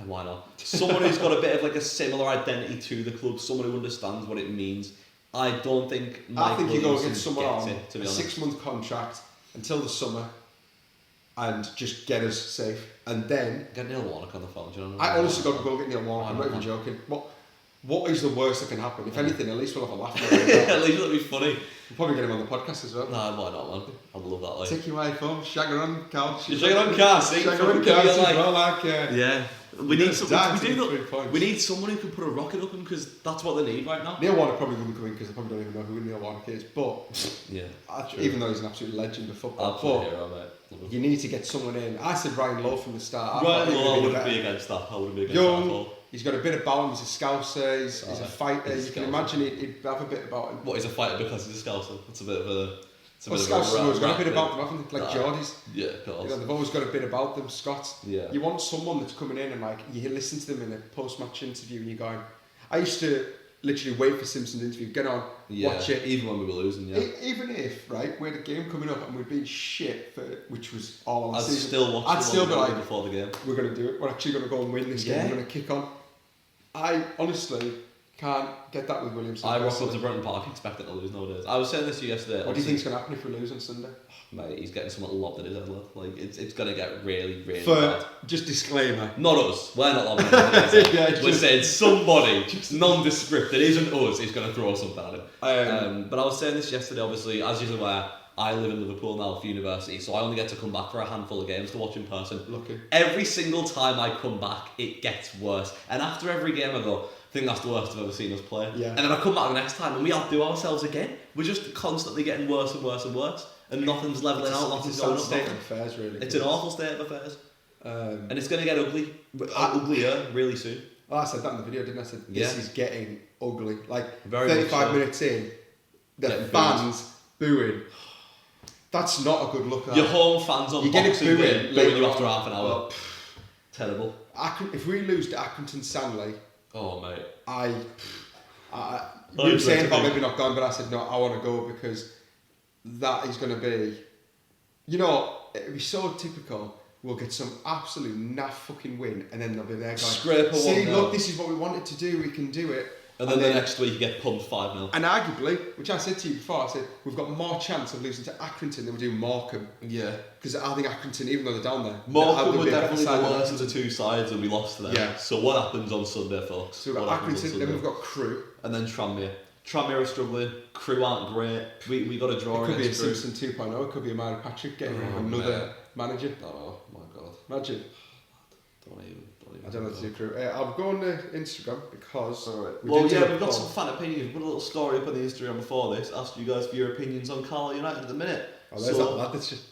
[SPEAKER 1] why not? Someone who's got a bit of like a similar identity to the club, someone who understands what it means. I don't think
[SPEAKER 2] I think you go against someone on
[SPEAKER 1] a
[SPEAKER 2] 6-month contract until the summer and just get us safe. And then...
[SPEAKER 1] Get Neil Warnock on the phone, do you know what
[SPEAKER 2] I honestly got to go get Neil Warnock, I'm not even joking. What is the worst that can happen? If anything, at least we'll have a laugh.
[SPEAKER 1] At least it'll be funny.
[SPEAKER 2] We'll probably get him on the podcast as well.
[SPEAKER 1] Nah, why not, man? I'd love that. Like.
[SPEAKER 2] Take your wife home, shag her on couch.
[SPEAKER 1] Shag her on couch,
[SPEAKER 2] Shag her on couch as well, like...
[SPEAKER 1] Yeah. We need someone who can put a rocket up him, because that's what they need right now.
[SPEAKER 2] Neil Warnock probably wouldn't come in, because I probably don't even know who Neil Warnock is. But even though he's an absolute legend of football, you need to get someone in. I said Ryan Lowe from the start.
[SPEAKER 1] Ryan Lowe, I wouldn't be against that.
[SPEAKER 2] Young, he's got a bit about him. He's a Scouser. He's a fighter. You can imagine he'd have a bit about him.
[SPEAKER 1] What, he's a fighter because he's a Scouser? That's a bit of a...
[SPEAKER 2] Scots have always got a bit about them, haven't they? Like Geordies.
[SPEAKER 1] Yeah, of course.
[SPEAKER 2] You know, they've always got a bit about them, Scots.
[SPEAKER 1] Yeah.
[SPEAKER 2] You want someone that's coming in and like, you listen to them in a post-match interview and you're going... I used to literally wait for Simpson's interview, get on, watch it.
[SPEAKER 1] Even when we were losing,
[SPEAKER 2] Even if, right, we had a game coming up and we'd been shit, which was all on the
[SPEAKER 1] season. I'd still be like, before the game.
[SPEAKER 2] We're going to do it. We're actually going to go and win this game. We're going to kick on. I honestly... can't get that with Williamson.
[SPEAKER 1] I rock up to Brunton Park expecting to lose nowadays. I was saying this to you yesterday.
[SPEAKER 2] What do you think's going to happen if we lose on Sunday?
[SPEAKER 1] Mate, he's getting something lobbed at his head. Like, it's going to get really, really bad.
[SPEAKER 2] Just disclaimer.
[SPEAKER 1] Not us. We're not lobbing at We're saying somebody, nondescript, that isn't us, is going to throw something at him. But I was saying this yesterday, obviously, as you're aware, I live in Liverpool now for university, so I only get to come back for a handful of games to watch in person.
[SPEAKER 2] Lucky.
[SPEAKER 1] Every single time I come back, it gets worse. And after every game I go, I think that's the worst I've ever seen us play.
[SPEAKER 2] Yeah.
[SPEAKER 1] And then I come back the next time and we outdo ourselves again. We're just constantly getting worse and worse and worse. and nothing's levelling out, nothing's going up.
[SPEAKER 2] It's a sad state of affairs, really.
[SPEAKER 1] It's an awful state of affairs. And it's going to get uglier really soon.
[SPEAKER 2] Oh, I said that in the video, didn't I? I said, this is getting ugly. Like,
[SPEAKER 1] Very
[SPEAKER 2] 35 minutes in, the fans booing. That's not a good look.
[SPEAKER 1] Your home fans on Boxing Day booing you after half an hour. Terrible.
[SPEAKER 2] If we lose to Accrington Stanley...
[SPEAKER 1] Oh, mate.
[SPEAKER 2] You were saying about maybe not going, but I said, no, I want to go because that is going to be... You know, it'd be so typical. We'll get some absolute naff fucking win, and then they'll be there going,
[SPEAKER 1] scrape a
[SPEAKER 2] see, look, this is what we wanted to do, we can do it.
[SPEAKER 1] And then the next week you get pumped 5-0.
[SPEAKER 2] And arguably, which I said to you before, I said, we've got more chance of losing to Accrington than we do Morecambe.
[SPEAKER 1] Yeah.
[SPEAKER 2] Because I think Accrington, even though they're down there...
[SPEAKER 1] Morecambe were definitely the worst of the two sides and we lost to them.
[SPEAKER 2] Yeah.
[SPEAKER 1] So what happens on Sunday, folks?
[SPEAKER 2] So we've got Accrington, then we've got Crewe.
[SPEAKER 1] And then Tranmere. Tranmere are struggling, Crewe aren't great. We got a draw against Crewe.
[SPEAKER 2] It could be a Simpson 2.0, it could be a Mary Patrick getting another manager.
[SPEAKER 1] Oh my god.
[SPEAKER 2] Imagine.
[SPEAKER 1] Don't even.
[SPEAKER 2] I don't know what to do, Crewe. I'll go on Instagram because...
[SPEAKER 1] We've got some fan opinions. We put a little story up on the Instagram before this, asked you guys for your opinions on Carlisle United at the minute.
[SPEAKER 2] Oh, there's that lad that's just...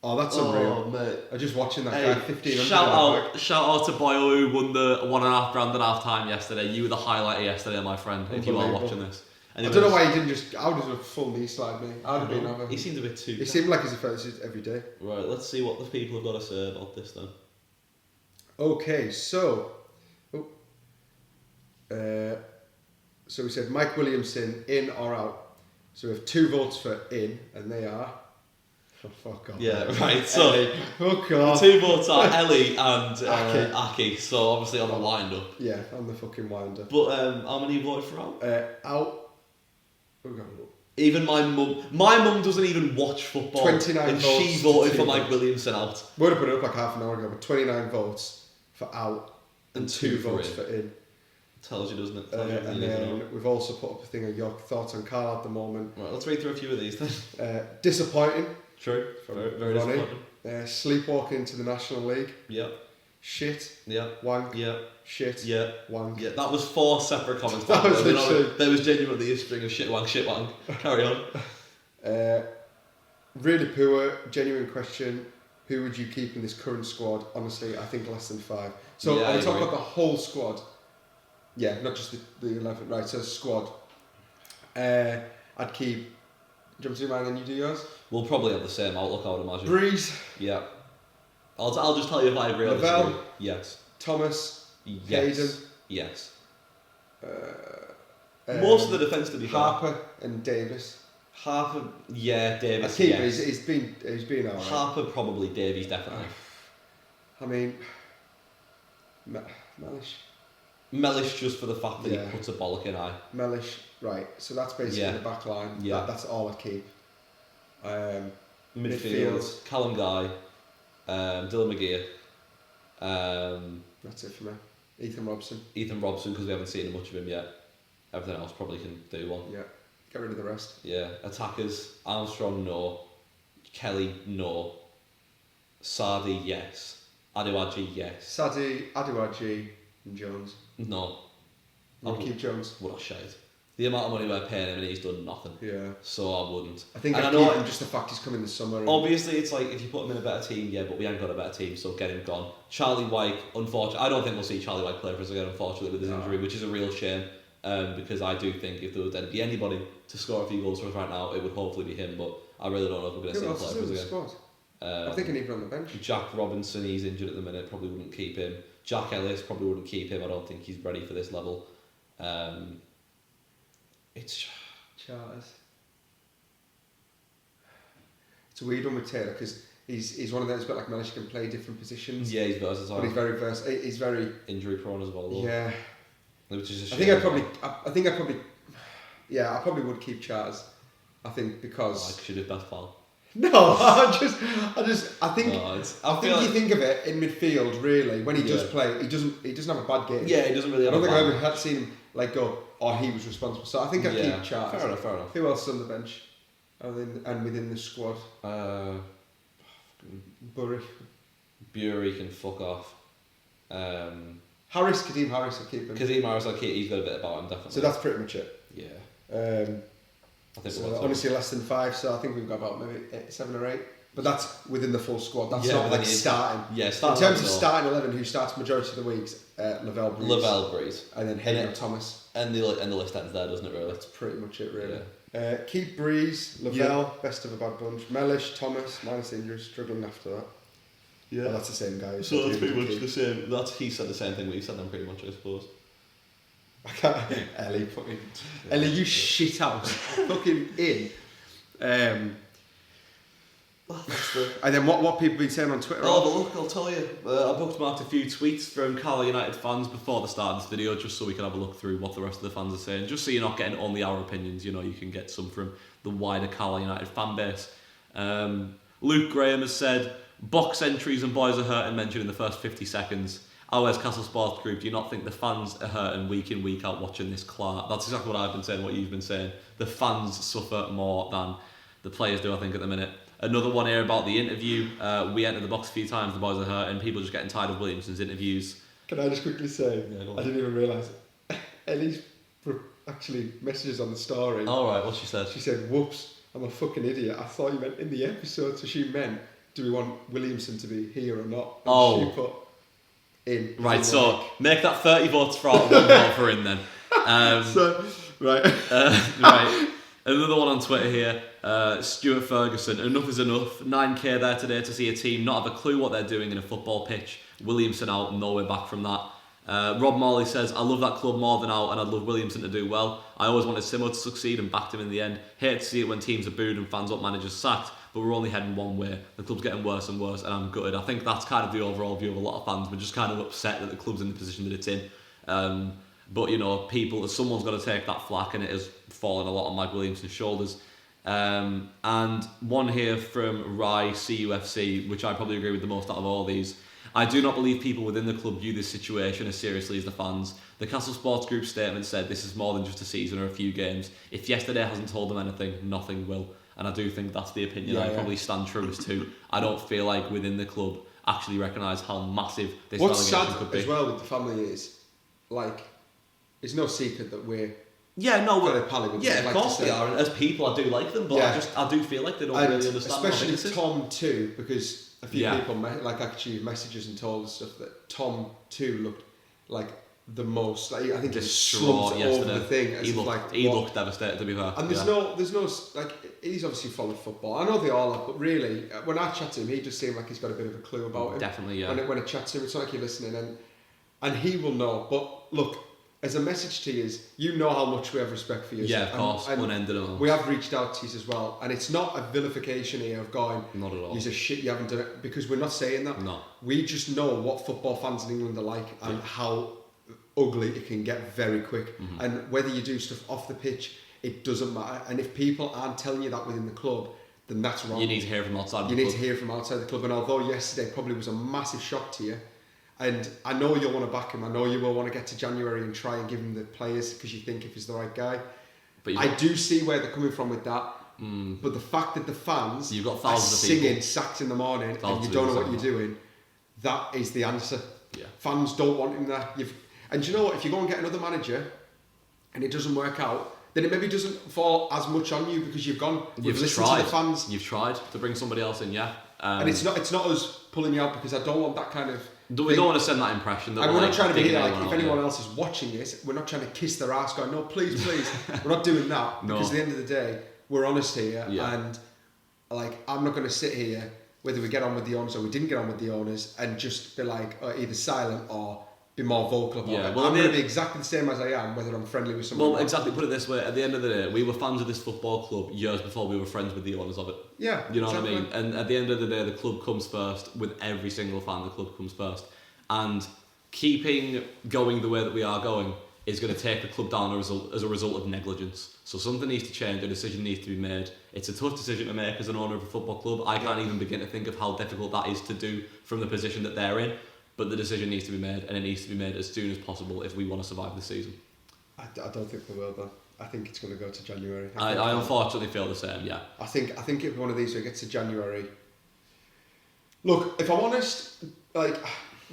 [SPEAKER 2] Oh, that's unreal.
[SPEAKER 1] Mate.
[SPEAKER 2] I'm just watching that guy, 1500.
[SPEAKER 1] Shout out to Boyle who won the $1.5 grand at half time yesterday. You were the highlighter yesterday, my friend, if you are watching this.
[SPEAKER 2] Anyways, I don't know why he didn't just... I would have done a full knee slide, me. I'd have been over.
[SPEAKER 1] He seemed a bit too...
[SPEAKER 2] He seemed like he's a fella every day.
[SPEAKER 1] Right, let's see what the people have got to say about this then.
[SPEAKER 2] Okay, so... so we said Mike Williamson, in or out. So we have 2 votes for in, and they are... Oh, fuck off.
[SPEAKER 1] Yeah, right, so...
[SPEAKER 2] Fuck off.
[SPEAKER 1] The 2 votes are Ellie and Aki, so obviously on the wind-up.
[SPEAKER 2] Yeah, on the fucking wind-up.
[SPEAKER 1] But how many voted for out?
[SPEAKER 2] Out...
[SPEAKER 1] Even my mum doesn't even watch football.
[SPEAKER 2] 29
[SPEAKER 1] and
[SPEAKER 2] votes.
[SPEAKER 1] She voted for Mike Williamson out.
[SPEAKER 2] We would have put it up like half an hour ago, but 29 votes for out
[SPEAKER 1] and
[SPEAKER 2] 2 votes for in.
[SPEAKER 1] Tells you, doesn't it?
[SPEAKER 2] And then we've also put up a thing of your thoughts on Carlisle at the moment.
[SPEAKER 1] Right, let's read through a few of these then.
[SPEAKER 2] Disappointing.
[SPEAKER 1] True. Very disappointing.
[SPEAKER 2] Sleepwalking into the National League.
[SPEAKER 1] Yeah.
[SPEAKER 2] Shit.
[SPEAKER 1] Yeah.
[SPEAKER 2] Wank.
[SPEAKER 1] Yeah.
[SPEAKER 2] Shit.
[SPEAKER 1] Yeah.
[SPEAKER 2] Wank.
[SPEAKER 1] Yeah. That was 4 separate comments. There was genuinely a string of shit wank. Carry on.
[SPEAKER 2] Really poor. Genuine question. Who would you keep in this current squad? Honestly, I think less than 5. So are we talking about the whole squad? Yeah, not just the 11. Right, so squad. I'd keep... Do you want to do mine and you do yours?
[SPEAKER 1] We'll probably have the same outlook, I would imagine.
[SPEAKER 2] Breeze.
[SPEAKER 1] Yeah. I'll just tell you if I agree or disagree. Yes.
[SPEAKER 2] Thomas.
[SPEAKER 1] Yes.
[SPEAKER 2] Hayden.
[SPEAKER 1] Yes. Most of the defence to be
[SPEAKER 2] Harper and Davis.
[SPEAKER 1] Harper, yeah, Davis.
[SPEAKER 2] I keep him. He's been alright.
[SPEAKER 1] Harper probably, Davies definitely.
[SPEAKER 2] I mean, Mellish.
[SPEAKER 1] Mellish just for the fact that he puts a bollock in eye.
[SPEAKER 2] Mellish, right. So that's basically the back line.
[SPEAKER 1] Yeah.
[SPEAKER 2] That's all I keep.
[SPEAKER 1] Midfield, Callum Guy, Dylan McGeer.
[SPEAKER 2] That's it for me. Ethan Robson,
[SPEAKER 1] because we haven't seen much of him yet. Everything else probably can do one.
[SPEAKER 2] Yeah. Get rid of the rest.
[SPEAKER 1] Yeah. Attackers, Armstrong, no. Kelly, no. Sardi, yes. Aduaji, yes.
[SPEAKER 2] Sadi, Aduaji, and Jones.
[SPEAKER 1] No.
[SPEAKER 2] I'll keep Jones.
[SPEAKER 1] What a shite. The amount of money we're paying him and he's done nothing.
[SPEAKER 2] Yeah.
[SPEAKER 1] So I wouldn't.
[SPEAKER 2] I think I'd keep him just the fact he's coming this summer.
[SPEAKER 1] Obviously, it's like if you put him in a better team, yeah, but we ain't got a better team, so get him gone. Charlie White, unfortunately, I don't think we'll see Charlie White play for us again, unfortunately, with his injury, which is a real shame. Because I do think if there would be anybody to score a few goals for us right now, it would hopefully be him, but I really don't know if we're going to see him play for us again.
[SPEAKER 2] Squad? I'm thinking even on the bench.
[SPEAKER 1] Jack Robinson, he's injured at the minute, probably wouldn't keep him. Jack Ellis, probably wouldn't keep him. I don't think he's ready for this level. It's
[SPEAKER 2] Charters. It's a weird one with Taylor because he's one of those, but like Mellish can play different positions.
[SPEAKER 1] Yeah, he's versatile.
[SPEAKER 2] But he's very versatile. He's very
[SPEAKER 1] injury prone as well. Though.
[SPEAKER 2] Yeah.
[SPEAKER 1] Which is a shame.
[SPEAKER 2] I probably would keep Charters. I think because
[SPEAKER 1] like should have best pal.
[SPEAKER 2] No, I think you think of it in midfield really when he does play, he doesn't have a bad game.
[SPEAKER 1] Yeah, he doesn't really.
[SPEAKER 2] I don't think I ever had seen him like go, he was responsible. So I think I'd keep Charters.
[SPEAKER 1] Fair enough.
[SPEAKER 2] Who else is on the bench? And within the squad,
[SPEAKER 1] Bury can fuck off.
[SPEAKER 2] Kadeem Harris, I'll keep him.
[SPEAKER 1] Kadeem Harris, I'll keep. He's got a bit about him definitely.
[SPEAKER 2] So that's pretty much it.
[SPEAKER 1] Yeah. I think
[SPEAKER 2] so honestly less than 5, so I think we've got about maybe 7 or 8. But that's within the full squad. That's not like starting.
[SPEAKER 1] Yeah,
[SPEAKER 2] starting. In terms of starting 11, who starts majority of the weeks, Lavelle Breeze. And then Hayden Thomas.
[SPEAKER 1] And the list ends there, doesn't it, really?
[SPEAKER 2] That's pretty much it, really. Yeah. Keith Breeze, Lavelle, best of a bad bunch. Mellish, Thomas, minus injuries, struggling after that. Yeah. Well, that's the same guy.
[SPEAKER 1] So that's pretty much the same. He said the same thing we said then, pretty much, I suppose.
[SPEAKER 2] I can't. Ellie, Ellie, you shit house. Fucking in. And then what people been saying on Twitter?
[SPEAKER 1] Oh, but look, I'll tell you. I bookmarked a few tweets from Carlisle United fans before the start of this video, just so we can have a look through what the rest of the fans are saying, just so you're not getting only our opinions. You know, you can get some from the wider Carlisle United fan base. Luke Graham has said, box entries and boys are hurting mentioned in the first 50 seconds. Where's Castle Sports Group? Do you not think the fans are hurting week in, week out watching this Clark? That's exactly what I've been saying, what you've been saying. The fans suffer more than the players do, I think, at the minute. Another one here about the interview. We entered the box a few times, the boys are hurting. People just getting tired of Williamson's interviews.
[SPEAKER 2] Can I just quickly say, I didn't even realise it. Ellie's actually messages on the story.
[SPEAKER 1] Alright, what she said?
[SPEAKER 2] She said, whoops, I'm a fucking idiot. I thought you meant in the episode, so she meant, do we want Williamson to be here or not? And she put in.
[SPEAKER 1] Right, so make that 30 votes for out, 1 vote for in then. Right. Another one on Twitter here, Stuart Ferguson. Enough is enough. 9k there today to see a team not have a clue what they're doing in a football pitch. Williamson out, nowhere back from that. Rob Morley says, I love that club more than out and I'd love Williamson to do well. I always wanted Simo to succeed and backed him in the end. Hate to see it when teams are booed and fans want managers sacked, but we're only heading one way. The club's getting worse and worse and I'm gutted. I think that's kind of the overall view of a lot of fans. We're just kind of upset that the club's in the position that it's in. But, you know, someone's got to take that flak and it has fallen a lot on Mike Williamson's shoulders. And one here from Rye CUFC, which I probably agree with the most out of all these. I do not believe people within the club view this situation as seriously as the fans. The Castle Sports Group statement said this is more than just a season or a few games. If yesterday hasn't told them anything, nothing will. And I do think that's the opinion I probably stand truest to. I don't feel like within the club actually recognise how massive this relegation could be.
[SPEAKER 2] What's sad as well with the family is, like, it's no secret that we're
[SPEAKER 1] of course they are. And as people, I do like them, but I do feel like they don't really understand.
[SPEAKER 2] Especially Tom too, because a few people actually messages and told us stuff that Tom too looked like the most. Like, I think he slumped over the thing.
[SPEAKER 1] He looked devastated, to be fair.
[SPEAKER 2] And there's no like, he's obviously followed football. I know they all have, but really, when I chat to him, he just seemed like he's got a bit of a clue about it.
[SPEAKER 1] Definitely, yeah.
[SPEAKER 2] When I chat to him, it's not like you're listening, and he will know. But look, as a message to you is, you know how much we have respect for you.
[SPEAKER 1] Yeah, of course, unended.
[SPEAKER 2] We have reached out to you as well, and it's not a vilification here of going,
[SPEAKER 1] not at all.
[SPEAKER 2] You're a shit, you haven't done it, because we're not saying that.
[SPEAKER 1] No.
[SPEAKER 2] We just know what football fans in England are like and how ugly it can get very quick. Mm-hmm. And whether you do stuff off the pitch, it doesn't matter. And if people aren't telling you that within the club, then that's wrong.
[SPEAKER 1] You need to hear from outside the club.
[SPEAKER 2] You need to hear from outside the club. And although yesterday probably was a massive shock to you, and I know you'll want to back him. I know you will want to get to January and try and give him the players because you think if he's the right guy. But I do see where they're coming from with that. But the fact that the fans
[SPEAKER 1] You've got
[SPEAKER 2] are
[SPEAKER 1] thousands of people
[SPEAKER 2] singing sacked in the morning and you don't know what you're doing, that is the answer.
[SPEAKER 1] Yeah.
[SPEAKER 2] Fans don't want him there. And do you know what? If you go and get another manager and it doesn't work out, then it maybe doesn't fall as much on you because you've listened to the fans.
[SPEAKER 1] You've tried to bring somebody else in, yeah.
[SPEAKER 2] And it's not us pulling you out because I don't want that kind of...
[SPEAKER 1] We don't want to send that impression.
[SPEAKER 2] And we're not trying to be here, like, if anyone else is watching this, we're not trying to kiss their ass going, no, please. We're not doing that.
[SPEAKER 1] No.
[SPEAKER 2] Because at the end of the day, we're honest here. Yeah. And, like, I'm not going to sit here, whether we get on with the owners or we didn't get on with the owners, and just be like, either silent or be more vocal about it. Well, I'm going to be exactly the same as I am, whether I'm friendly with someone.
[SPEAKER 1] Well, exactly. Put it this way: at the end of the day, we were fans of this football club years before we were friends with the owners of it.
[SPEAKER 2] Yeah,
[SPEAKER 1] you know what I mean. And at the end of the day, the club comes first. With every single fan, the club comes first. And keeping going the way that we are going is going to take the club down as a result of negligence. So something needs to change. A decision needs to be made. It's a tough decision to make as an owner of a football club. I can't even begin to think of how difficult that is to do from the position that they're in. But the decision needs to be made, and it needs to be made as soon as possible if we want to survive this season.
[SPEAKER 2] I don't think we will, though. I think it's going to go to January.
[SPEAKER 1] I unfortunately feel the same, yeah.
[SPEAKER 2] I think if one of these where it gets to January... Look, if I'm honest, like,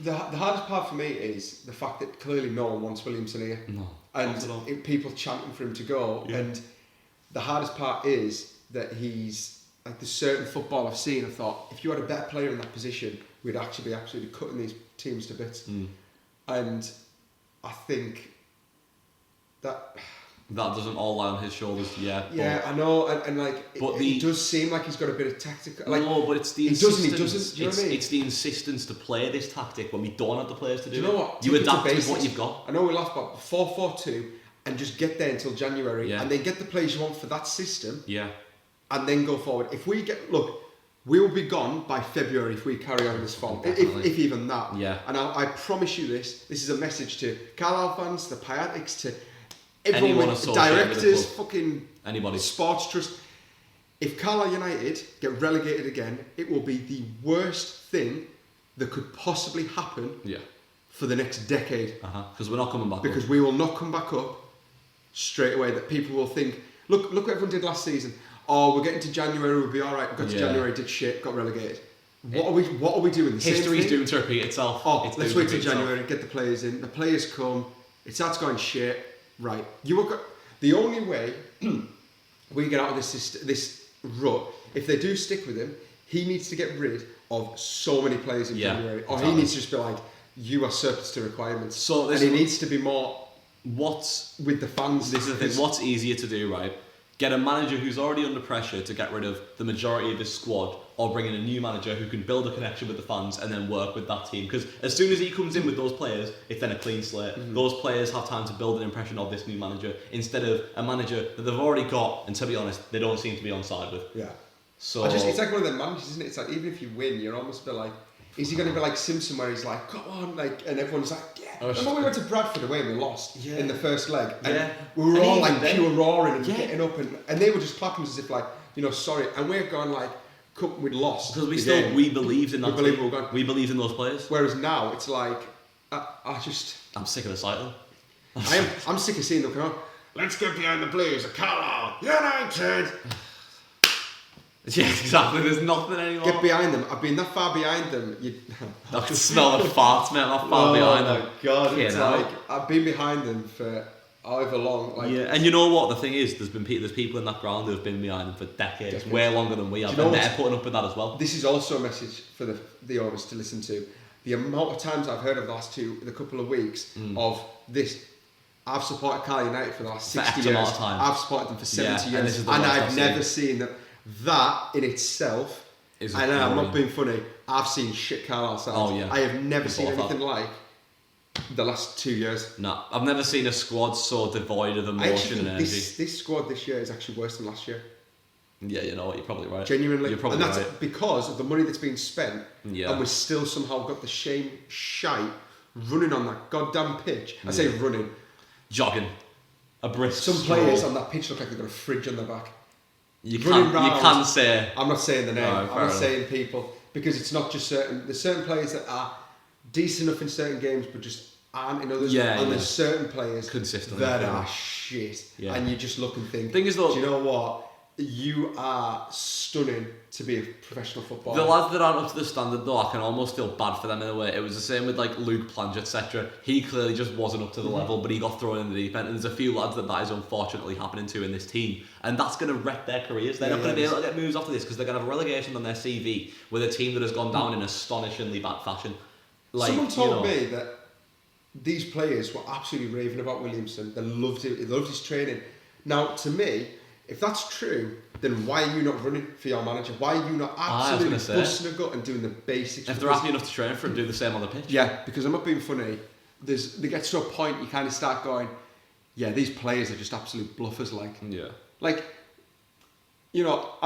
[SPEAKER 2] the hardest part for me is the fact that clearly no one wants Williamson here.
[SPEAKER 1] No.
[SPEAKER 2] And people chanting for him to go. Yeah. And the hardest part is that he's like the certain football I've seen. I thought if you had a better player in that position, we'd actually be absolutely cutting these teams to bits. And I think that
[SPEAKER 1] doesn't all lie on his shoulders. Yeah,
[SPEAKER 2] I know, and like, it does seem like he's got a bit of tactical. Like,
[SPEAKER 1] no, but it's the insistence.
[SPEAKER 2] He doesn't. Do you know what I mean?
[SPEAKER 1] It's the insistence to play this tactic when we don't have the players to do it.
[SPEAKER 2] You know what?
[SPEAKER 1] You adapt with what you've got.
[SPEAKER 2] I know we laugh about 4-4-2 and just get there until January, and then get the players you want for that system.
[SPEAKER 1] Yeah.
[SPEAKER 2] And then go forward. If we we will be gone by February if we carry on this form, if even that.
[SPEAKER 1] Yeah.
[SPEAKER 2] And I promise you this is a message to Carlisle fans, the Piatics, to everyone, directors, fucking
[SPEAKER 1] anybody,
[SPEAKER 2] sports trust. If Carlisle United get relegated again, it will be the worst thing that could possibly happen for the next decade.
[SPEAKER 1] Because we're not coming back
[SPEAKER 2] Because we will not come back up straight away. That people will think, look what everyone did last season. Oh, we're getting to January, we'll be all right. Got to January, did shit, got relegated. What are we doing?
[SPEAKER 1] History's doomed to repeat itself.
[SPEAKER 2] Let's wait till January, get the players in. The players come. It starts going shit. Right. The only way we get out of this rut, if they do stick with him, he needs to get rid of so many players in January, or he needs to just be like, you are surplus to requirements. And he needs to be more. What's with the fans?
[SPEAKER 1] This is the thing. What's easier to do, right? Get a manager who's already under pressure to get rid of the majority of his squad, or bring in a new manager who can build a connection with the fans and then work with that team. Because as soon as he comes in with those players, it's then a clean slate. Those players have time to build an impression of this new manager instead of a manager that they've already got, and to be honest, they don't seem to be on side with.
[SPEAKER 2] Yeah.
[SPEAKER 1] So
[SPEAKER 2] it's like one of them managers, isn't it? It's like, even if you win, you're almost a bit like, is he going to be like Simpson, where he's like, come on, like, and everyone's like, yeah. Remember we went to Bradford away and we lost in the first leg, and we were all like pure roaring and getting up, and they were just clapping as if like, sorry, and we're going like, we'd lost
[SPEAKER 1] because we believed in that.
[SPEAKER 2] We
[SPEAKER 1] believed in those players.
[SPEAKER 2] Whereas now it's like, I'm
[SPEAKER 1] sick of the cycle.
[SPEAKER 2] I'm sick of seeing them come on. Let's get behind the Blues, Carlisle United.
[SPEAKER 1] Yeah, exactly. There's nothing anymore.
[SPEAKER 2] Get behind them. I've been that far behind them.
[SPEAKER 1] I can smell the farts, man. That far behind them.
[SPEAKER 2] Oh my god! It's like I've been behind them for however long. Like,
[SPEAKER 1] and you know what? The thing is, there's people in that ground who have been behind them for decades, way longer than we have, and they're putting up with that as well.
[SPEAKER 2] This is also a message for the owners to listen to. The amount of times I've heard of the couple of weeks of this. I've supported Carlisle United for the last 60 years. I've supported them for 70 years, and I've never seen them. That in itself, and I'm not being funny, I've seen shit Carlisle sides. I have never seen anything like the last 2 years.
[SPEAKER 1] No, I've never seen a squad so devoid of emotion and energy.
[SPEAKER 2] This squad this year is actually worse than last year.
[SPEAKER 1] Yeah, you know what, you're probably right.
[SPEAKER 2] Genuinely.
[SPEAKER 1] You're probably
[SPEAKER 2] and that's
[SPEAKER 1] right.
[SPEAKER 2] because of the money that's been spent, and we've still somehow got the shite running on that goddamn pitch. I say running.
[SPEAKER 1] Jogging. A brisk
[SPEAKER 2] Some players on that pitch look like they've got a fridge on their back.
[SPEAKER 1] You can say.
[SPEAKER 2] I'm not saying the name.
[SPEAKER 1] No,
[SPEAKER 2] I'm not saying people, because it's not just certain. There's certain players that are decent enough in certain games, but just aren't in others. And there's certain players that are shit, and you just look and think.
[SPEAKER 1] Thing is, though,
[SPEAKER 2] do you know what? You are stunning to be a professional footballer.
[SPEAKER 1] The lads that aren't up to the standard, though, I can almost feel bad for them in a way. It was the same with like Luke Plange, etc. He clearly just wasn't up to the level, but he got thrown in the deep end. And there's a few lads that is unfortunately happening to in this team, and that's going to wreck their careers. They're not going to be able to get moves after this because they're going to have a relegation on their CV with a team that has gone down in astonishingly bad fashion. Like,
[SPEAKER 2] someone told me that these players were absolutely raving about Williamson. They loved it. They loved his training. Now, to me, if that's true, then why are you not running for your manager? Why are you not absolutely busting a gut and doing the basics?
[SPEAKER 1] If they're happy enough to train for him, do the same on the pitch.
[SPEAKER 2] Yeah, because I'm not being funny. They get to a point you kind of start going, yeah, these players are just absolute bluffers. Like, I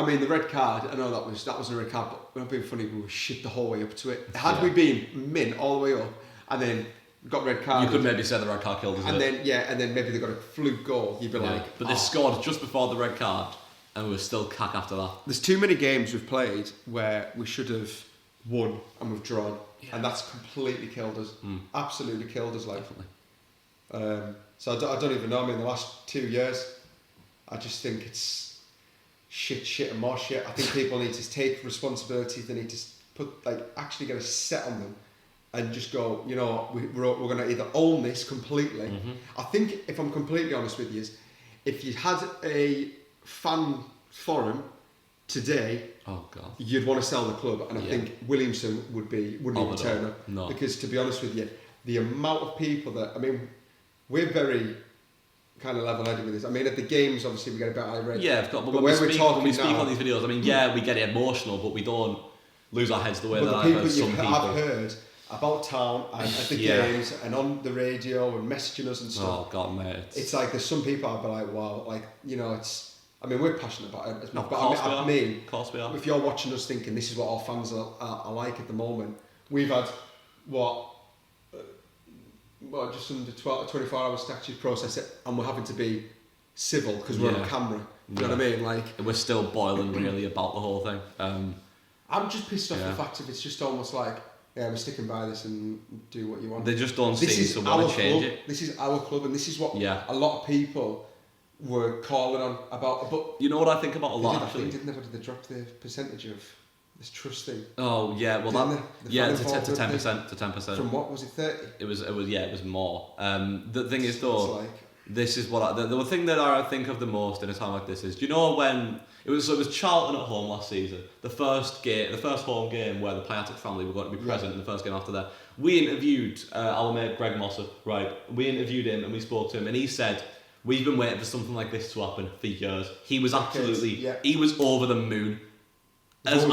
[SPEAKER 2] mean, the red card. I know that wasn't a red card, but we're not being funny. We were shit the whole way up to it. Had we been mint all the way up and then got red card,
[SPEAKER 1] you could maybe say the red card killed us.
[SPEAKER 2] And then maybe they got a fluke goal. You'd be like,
[SPEAKER 1] but they scored just before the red card, and we were still cack after that.
[SPEAKER 2] There's too many games we've played where we should have won and we've drawn, and that's completely killed us. Absolutely killed us. Like, so I don't even know. I mean, the last 2 years, I just think it's shit and more shit. I think people need to take responsibility. They need to actually get a set on them. And just go, we're going to either own this completely. I think, if I'm completely honest with you, if you had a fan forum today,
[SPEAKER 1] oh god,
[SPEAKER 2] you'd want to sell the club, and I think Williamson wouldn't even turn up.
[SPEAKER 1] No.
[SPEAKER 2] Because to be honest with you, the amount of people that, I mean, we're very kind of level-headed with this. I mean, at the games, obviously, we get a bit irate.
[SPEAKER 1] Yeah, but when we speak on these videos, I mean, we get emotional, but we don't lose our heads the way that I've heard some people.
[SPEAKER 2] I've heard about town and at the games and on the radio and messaging us and stuff.
[SPEAKER 1] Oh god, mate.
[SPEAKER 2] It's like there's some people I'd be like, wow, like, you know, it's. I mean, we're passionate about it.
[SPEAKER 1] Of course we are.
[SPEAKER 2] If you're watching us thinking this is what our fans are like at the moment, we've had just under 24 hours to actually process it, and we're having to be civil because we're on camera. You know what I mean? Like,
[SPEAKER 1] we're still boiling really about the whole thing.
[SPEAKER 2] I'm just pissed off the fact of it's just almost like, we're sticking by this and do what you want.
[SPEAKER 1] They just don't seem to want to change it.
[SPEAKER 2] This is our club, and this is what a lot of people were calling on about. But
[SPEAKER 1] you know what I think about a lot, actually?
[SPEAKER 2] Didn't they drop the percentage of this trust thing?
[SPEAKER 1] Oh yeah, well
[SPEAKER 2] to
[SPEAKER 1] 10%.
[SPEAKER 2] From what was it, 30?
[SPEAKER 1] It was more. The thing is though, this is what the thing that I think of the most in a time like this is, do you know when it was Charlton at home last season, the first home game where the Piatek family were going to be present in the first game after that. We interviewed our mate Greg Mosser, right? We interviewed him and we spoke to him, and he said, we've been waiting for something like this to happen for years. He was absolutely, he was over the moon. As were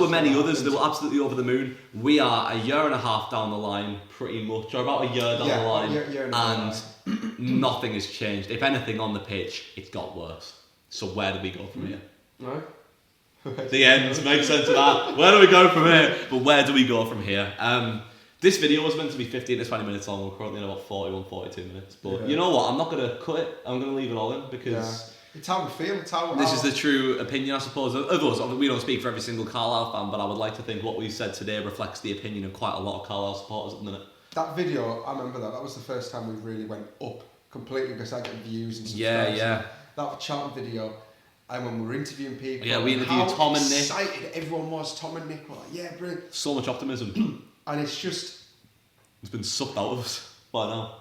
[SPEAKER 1] many others, they were absolutely over the moon. We are a year and a half down the line, pretty much, or about a year down the line, and nothing has changed. If anything on the pitch, it's got worse. So where do we go from here?
[SPEAKER 2] No.
[SPEAKER 1] The end makes sense of that. Where do we go from here? But where do we go from here? This video was meant to be 15 to 20 minutes long. We're currently in about 41, 42 minutes. But you know what? I'm not going to cut it. I'm going to leave it all in because...
[SPEAKER 2] It's how we feel.
[SPEAKER 1] This is the true opinion, I suppose, of us. We don't speak for every single Carlisle fan, but I would like to think what we've said today reflects the opinion of quite a lot of Carlisle supporters at the minute.
[SPEAKER 2] That video, I remember that. That was the first time we really went up completely because I get views and subscribers.
[SPEAKER 1] Yeah.
[SPEAKER 2] That Charlton video, and when we were interviewing people,
[SPEAKER 1] we interviewed Tom and Nick.
[SPEAKER 2] How excited everyone was. Tom and Nick were like, brilliant.
[SPEAKER 1] So much optimism.
[SPEAKER 2] And it's just...
[SPEAKER 1] It's been sucked out of us by now.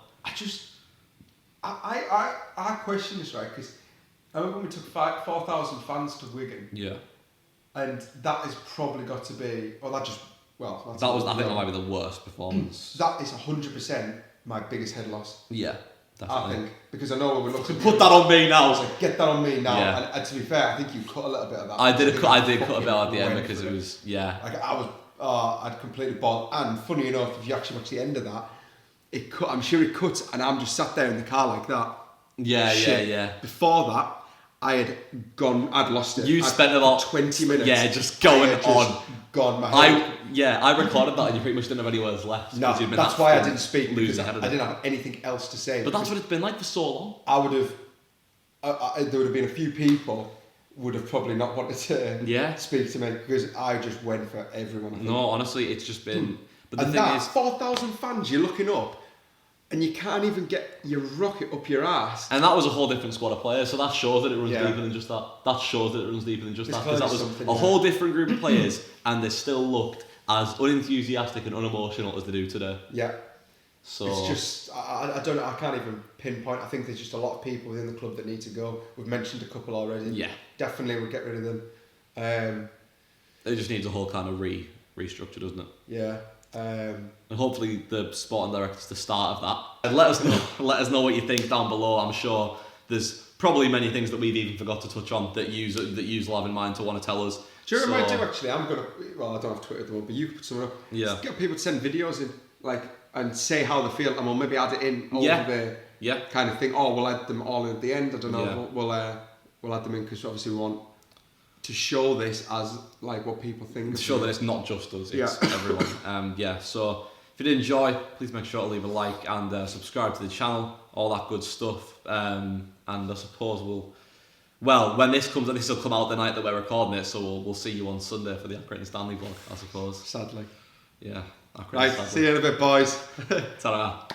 [SPEAKER 2] I question this, right? Because I remember when we took 4,000 fans to Wigan.
[SPEAKER 1] Yeah.
[SPEAKER 2] And that has probably got to be... I think
[SPEAKER 1] that might be the worst performance.
[SPEAKER 2] That is 100% my biggest head loss.
[SPEAKER 1] Yeah, definitely.
[SPEAKER 2] I think. Because I know when we're looking...
[SPEAKER 1] Put that on me now.
[SPEAKER 2] I was like, get that on me now. Yeah. And to be fair, I think you cut a little bit of that.
[SPEAKER 1] I did cut a bit at the end because it was... Yeah.
[SPEAKER 2] Like, I'd completely boiled. And funny enough, if you actually watch the end of that, I'm sure it cut, and I'm just sat there in the car like that.
[SPEAKER 1] Yeah.
[SPEAKER 2] Before that, I'd lost it.
[SPEAKER 1] You spent about
[SPEAKER 2] 20 minutes.
[SPEAKER 1] Yeah, just going on.
[SPEAKER 2] Gone. My head.
[SPEAKER 1] I recorded that, and you pretty much didn't have any words left.
[SPEAKER 2] No, that's why I didn't speak, because I didn't have anything else to say.
[SPEAKER 1] But that's what it's been like for so long.
[SPEAKER 2] I would have. There would have been a few people would have probably not wanted to speak to me because I just went for everyone.
[SPEAKER 1] No, honestly, it's just been. But
[SPEAKER 2] the thing is, 4,000 fans, you're looking up. And you can't even get your rocket up your ass.
[SPEAKER 1] And that was a whole different squad of players, so that shows that it runs deeper than just that. That shows that it runs deeper than just that. Because that was a whole different group of players, and they still looked as unenthusiastic and unemotional as they do today.
[SPEAKER 2] Yeah.
[SPEAKER 1] So
[SPEAKER 2] it's just, I don't know, I can't even pinpoint. I think there's just a lot of people within the club that need to go. We've mentioned a couple already.
[SPEAKER 1] Yeah.
[SPEAKER 2] Definitely we'll get rid of them.
[SPEAKER 1] It just needs a whole kind of restructure, doesn't it?
[SPEAKER 2] Yeah.
[SPEAKER 1] And hopefully the sporting director's the start of that. And let us know what you think down below. I'm sure there's probably many things that we've even forgot to touch on that you will have in mind to want to tell us.
[SPEAKER 2] Do you know what I might do actually? I don't have Twitter at the moment, but you could put something up.
[SPEAKER 1] Yeah.
[SPEAKER 2] Just get people to send videos in, and say how they feel, and we'll maybe add it in over the kind of thing. Or we'll add them all in at the end. I don't know. Yeah. We'll add them in because obviously we want to show this as what people think.
[SPEAKER 1] To show that it's not just us, it's everyone. So if you did enjoy, please make sure to leave a like and subscribe to the channel, all that good stuff. And I suppose when this comes, this will come out the night that we're recording it, so we'll see you on Sunday for the Accrington and Stanley vlog, I suppose.
[SPEAKER 2] Sadly.
[SPEAKER 1] Yeah.
[SPEAKER 2] Right, see you in a bit, boys.
[SPEAKER 1] Ta-ra.